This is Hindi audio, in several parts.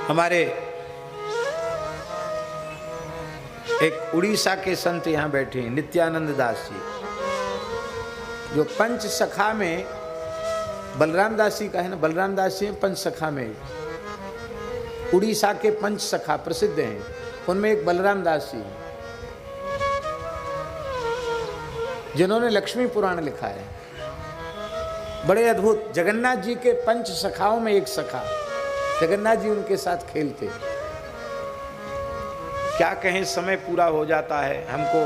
हमारे एक उड़ीसा के संत यहाँ बैठे हैं, नित्यानंद दास जी, जो पंच सखा में बलराम दास जी का है ना, बलराम दास जी पंच सखा में, उड़ीसा के पंच सखा प्रसिद्ध हैं, उनमें एक बलराम दास जी जिन्होंने लक्ष्मी पुराण लिखा है। बड़े अद्भुत, जगन्नाथ जी के पंच सखाओं में एक सखा, जगन्नाथ जी उनके साथ खेलते। क्या कहें, समय पूरा हो जाता है, हमको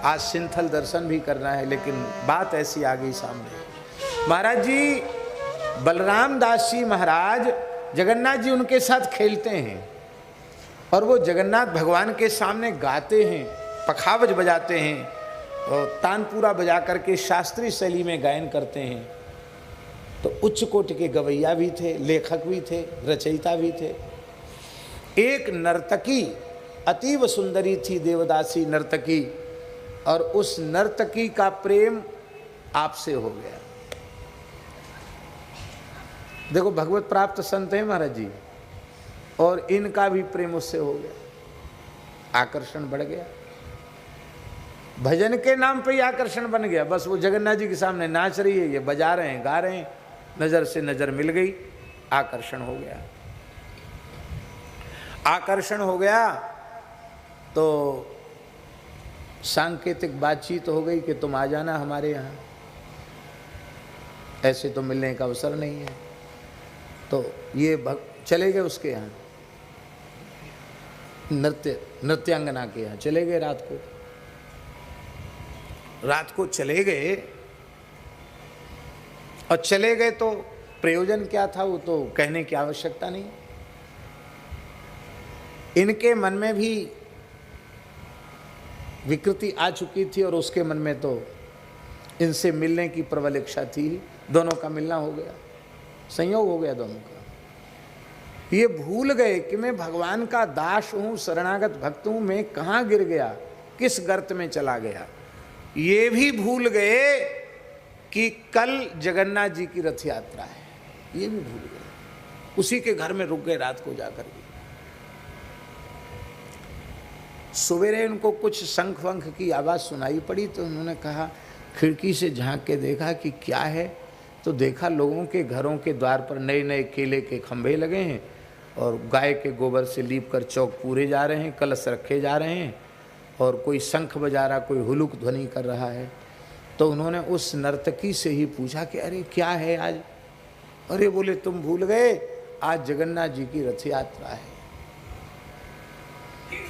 आज सिंथल दर्शन भी करना है, लेकिन बात ऐसी आ गई सामने। महाराज जी बलराम दास जी महाराज, जगन्नाथ जी उनके साथ खेलते हैं और वो जगन्नाथ भगवान के सामने गाते हैं, पखावज बजाते हैं और तानपुरा बजा करके शास्त्रीय शैली में गायन करते हैं। तो उच्च कोटि के गवैया भी थे, लेखक भी थे, रचयिता भी थे। एक नर्तकी अतीव सुंदरी थी, देवदासी नर्तकी, और उस नर्तकी का प्रेम आपसे हो गया। देखो भगवत प्राप्त संत है महाराज जी, और इनका भी प्रेम उससे हो गया, आकर्षण बढ़ गया। भजन के नाम पे ही आकर्षण बन गया। बस वो जगन्नाथ जी के सामने नाच रही है, ये बजा रहे हैं, गा रहे हैं, नजर से नजर मिल गई, आकर्षण हो गया। आकर्षण हो गया तो सांकेतिक बातचीत हो गई कि तुम आ जाना हमारे यहाँ, ऐसे तो मिलने का अवसर नहीं है। तो ये चले गए उसके यहाँ, नृत्यांगना के यहाँ चले गए। रात को चले गए, और चले गए तो प्रयोजन क्या था वो तो कहने की आवश्यकता नहीं। इनके मन में भी विकृति आ चुकी थी और उसके मन में तो इनसे मिलने की प्रबल इच्छा थी। दोनों का मिलना हो गया, संयोग हो गया दोनों का। ये भूल गए कि मैं भगवान का दास हूं, शरणागत भक्त हूं, मैं कहाँ गिर गया, किस गर्त में चला गया। ये भी भूल गए कि कल जगन्नाथ जी की रथ यात्रा है, ये भी भूल गए। उसी के घर में रुक गए रात को जाकर के। सवेरे उनको कुछ शंख वंख की आवाज़ सुनाई पड़ी, तो उन्होंने कहा, खिड़की से झांक के देखा कि क्या है, तो देखा लोगों के घरों के द्वार पर नए नए केले के खंभे लगे हैं और गाय के गोबर से लीप कर चौक पूरे जा रहे हैं, कलश रखे जा रहे हैं, और कोई शंख बजा रहा, कोई हुलुक ध्वनि कर रहा है। तो उन्होंने उस नर्तकी से ही पूछा कि अरे क्या है आज। अरे बोले तुम भूल गए, आज जगन्नाथ जी की रथ यात्रा है।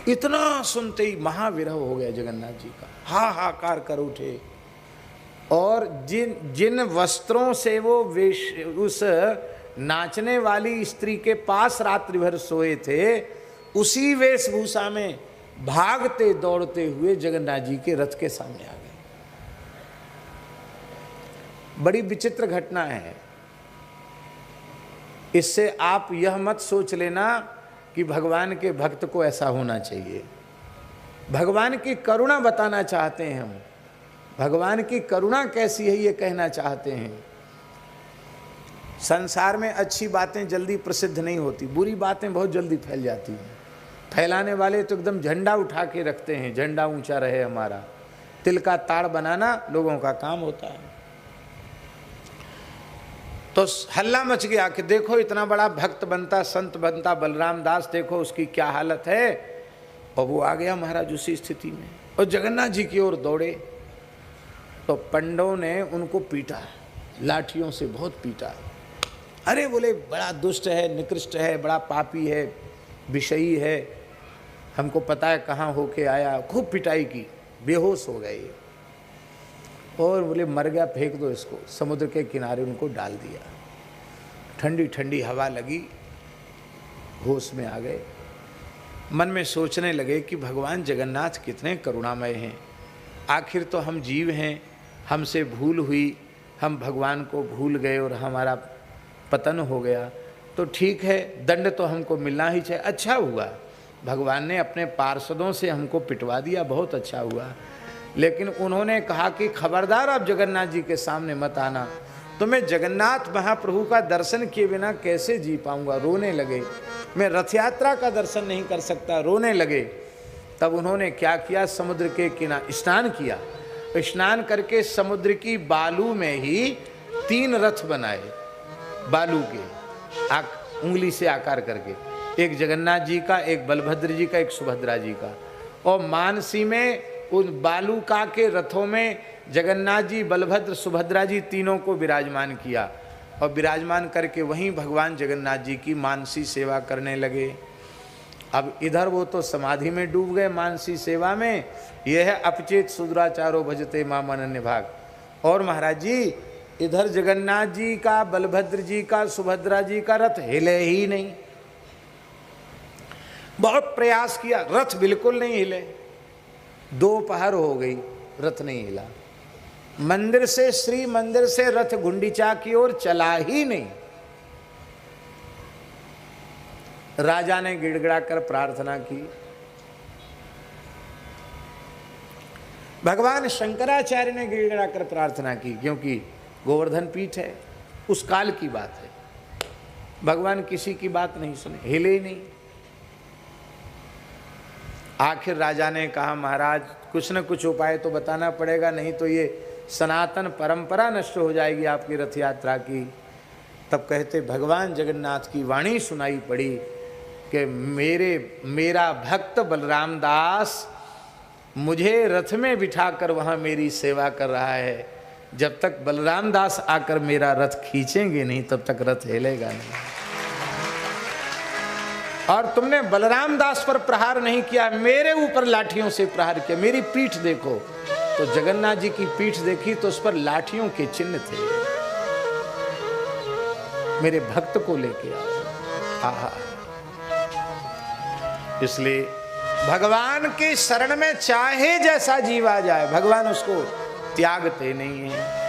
इतना सुनते ही महाविरह हो गया जगन्नाथ जी का, हाहाकार कर उठे। और जिन वस्त्रों से वो उस नाचने वाली स्त्री के पास रात्रि भर सोए थे, उसी वेशभूषा में भागते दौड़ते हुए जगन्नाथ जी के रथ के सामने आ गए। बड़ी विचित्र घटना है। इससे आप यह मत सोच लेना कि भगवान के भक्त को ऐसा होना चाहिए। भगवान की करुणा बताना चाहते हैं हम, भगवान की करुणा कैसी है ये कहना चाहते हैं। संसार में अच्छी बातें जल्दी प्रसिद्ध नहीं होती, बुरी बातें बहुत जल्दी फैल जाती हैं। फैलाने वाले तो एकदम झंडा उठा के रखते हैं, झंडा ऊंचा रहे हमारा। तिल का ताड़ बनाना लोगों का काम होता है। तो हल्ला मच गया कि देखो इतना बड़ा भक्त बनता, संत बनता बलराम दास, देखो उसकी क्या हालत है। और वो आ गया महाराज उसी स्थिति में, और जगन्नाथ जी की ओर दौड़े। तो पंडों ने उनको पीटा, लाठियों से बहुत पीटा। अरे बोले बड़ा दुष्ट है, निकृष्ट है, बड़ा पापी है, विषयी है, हमको पता है कहाँ होके आया। खूब पिटाई की, बेहोश हो गए। और बोले मर गया, फेंक दो इसको। समुद्र के किनारे उनको डाल दिया। ठंडी ठंडी हवा लगी, होश में आ गए। मन में सोचने लगे कि भगवान जगन्नाथ कितने करुणामय हैं। आखिर तो हम जीव हैं, हमसे भूल हुई, हम भगवान को भूल गए और हमारा पतन हो गया। तो ठीक है, दंड तो हमको मिलना ही चाहिए। अच्छा हुआ भगवान ने अपने पार्षदों से हमको पिटवा दिया, बहुत अच्छा हुआ। लेकिन उन्होंने कहा कि खबरदार आप जगन्नाथ जी के सामने मत आना, तो मैं जगन्नाथ महाप्रभु का दर्शन किए बिना कैसे जी पाऊंगा। रोने लगे, मैं रथ यात्रा का दर्शन नहीं कर सकता, रोने लगे। तब उन्होंने क्या किया, समुद्र के किनारे स्नान किया। स्नान करके समुद्र की बालू में ही 3 रथ बनाए, बालू के उंगली से आकार करके, एक जगन्नाथ जी का, एक बलभद्र जी का, एक सुभद्रा जी का। और मानसी में उन बालूका के रथों में जगन्नाथ जी, बलभद्र, सुभद्रा जी तीनों को विराजमान किया। और विराजमान करके वहीं भगवान जगन्नाथ जी की मानसी सेवा करने लगे। अब इधर वो तो समाधि में डूब गए मानसी सेवा में, यह है अपचेत सुदुराचारो भजते माम अनन्य भाग। और महाराज जी इधर जगन्नाथ जी का, बलभद्र जी का, सुभद्रा जी का रथ हिले ही नहीं। बहुत प्रयास किया, रथ बिल्कुल नहीं हिले। दोपहर हो गई, रथ नहीं हिला। मंदिर से, श्री मंदिर से रथ गुंडीचा की ओर चला ही नहीं। राजा ने गिड़गिड़ा कर प्रार्थना की। भगवान शंकराचार्य ने गिड़गिड़ा कर प्रार्थना की, क्योंकि गोवर्धन पीठ है, उस काल की बात है। भगवान किसी की बात नहीं सुने, हिले ही नहीं। आखिर राजा ने कहा, महाराज कुछ न कुछ उपाय तो बताना पड़ेगा, नहीं तो ये सनातन परंपरा नष्ट हो जाएगी आपकी रथ यात्रा की। तब कहते, भगवान जगन्नाथ की वाणी सुनाई पड़ी कि मेरा भक्त बलराम दास मुझे रथ में बिठाकर वहाँ मेरी सेवा कर रहा है। जब तक बलराम दास आकर मेरा रथ खींचेंगे नहीं, तब तक रथ हिलेगा नहीं। और तुमने बलराम दास पर प्रहार नहीं किया, मेरे ऊपर लाठियों से प्रहार किया। मेरी पीठ देखो, तो जगन्नाथ जी की पीठ देखी तो उस पर लाठियों के चिन्ह थे। मेरे भक्त को लेके आओ। आहा, इसलिए भगवान की शरण में चाहे जैसा जीव आ जाए, भगवान उसको त्यागते नहीं है।